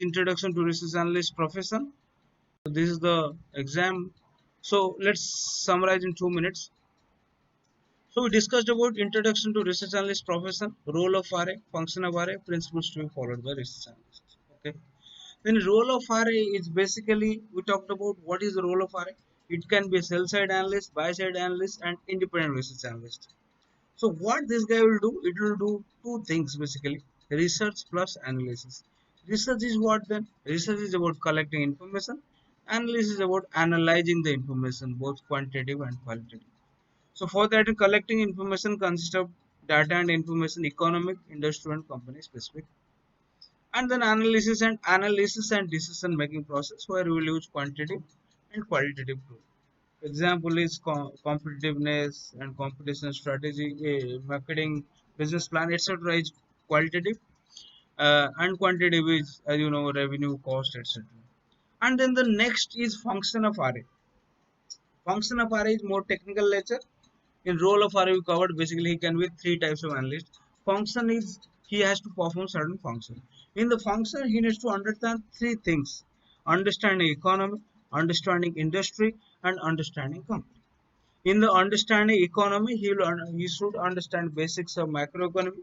Introduction to Research Analyst profession. So this is the exam. So let's summarize in 2 minutes. So we discussed about introduction to research analyst profession, role of RA, function of RA, principles to be followed by research analyst. Okay. Then role of RA is basically we talked about what is the role of RA. It can be a sell side analyst, buy side analyst, and independent research analyst. So what this guy will do, it will do two things basically: research plus analysis. Research is what then? Research is about collecting information. Analysis is about analyzing the information, both quantitative and qualitative. So for that, collecting information consists of data and information, economic, industrial, and company specific, and then analysis and decision making process where we will use quantitative and qualitative tools. Example is competitiveness and competition strategy, marketing, business plan, etc. is qualitative, and quantitative is, as you know, revenue, cost, etc. And then the next is function of RA. Function of RA is more technical nature. In role of RA we covered basically he can be three types of analyst. Function is he has to perform certain function. In the function he needs to understand three things: understanding economy, understanding industry, and understanding company. In the understanding economy, he should understand basics of macroeconomy,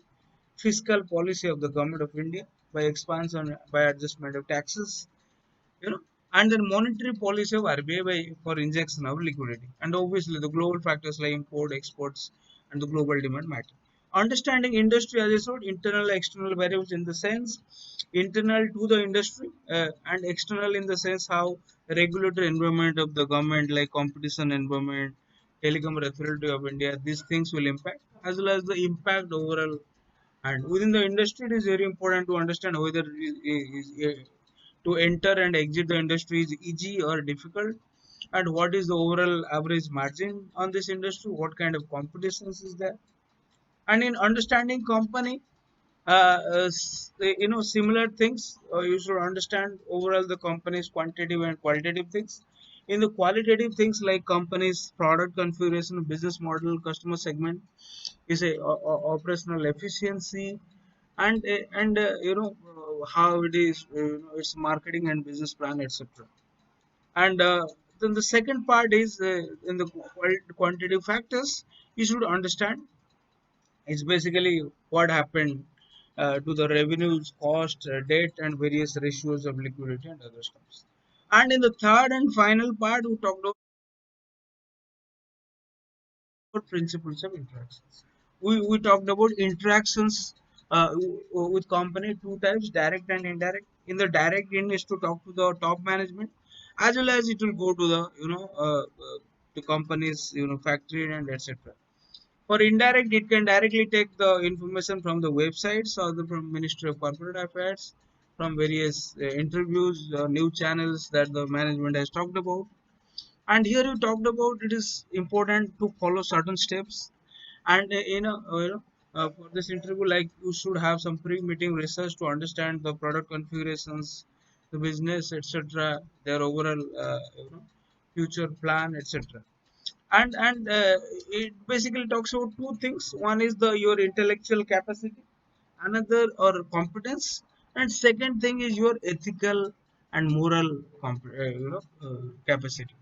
fiscal policy of the government of India by expansion by adjustment of taxes, you know, and then monetary policy of RBI for injection of liquidity, and obviously the global factors like import, exports, and the global demand matter. Understanding industry as I said, internal external variables in the sense internal to the industry, and external in the sense how regulatory environment of the government like competition environment, telecom authority of India, these things will impact, as well as the impact overall. And within the industry, it is very important to understand whether to enter and exit the industry is easy or difficult, and what is the overall average margin on this industry, what kind of competitions is there. And in understanding company, similar things, you should understand overall the company's quantitative and qualitative things. In the qualitative things like company's product configuration, business model, customer segment, is a operational efficiency, and how it is, its marketing and business plan, etc. And then the second part is, in the quantitative factors you should understand, it's basically what happened to the revenues, cost, debt, and various ratios of liquidity and other stuff. And in the third and final part, we talked about principles of interactions. We talked about interactions with company, two types: direct and indirect. In the direct end is to talk to the top management, as well as it will go to the the company's factory and etc. For indirect, it can directly take the information from the websites or from Ministry of Corporate Affairs, from various interviews, news channels that the management has talked about. And here you talked about it is important to follow certain steps. And for this interview, like you should have some pre-meeting research to understand the product configurations, the business, etc., their overall future plan, etc. And it basically talks about two things: one is the your intellectual capacity, another or competence, and second thing is your ethical and moral capacity.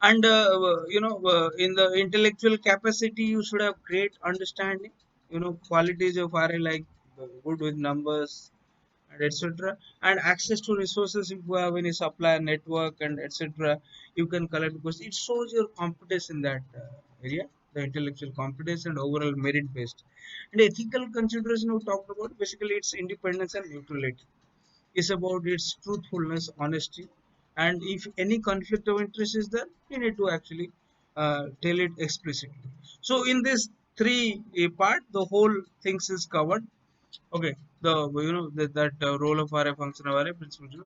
And in the intellectual capacity you should have great understanding, qualities of RA like good with numbers and etc. And access to resources, if you have any supplier network and etc., you can collect, because it shows your competence in that area, the intellectual competence and overall merit based. And ethical consideration we talked about, basically its independence and neutrality, is about its truthfulness, honesty, and if any conflict of interest is there, you need to actually tell it explicitly. So in this three part, the whole things is covered. Okay, the that role of RA, function of RA, principle.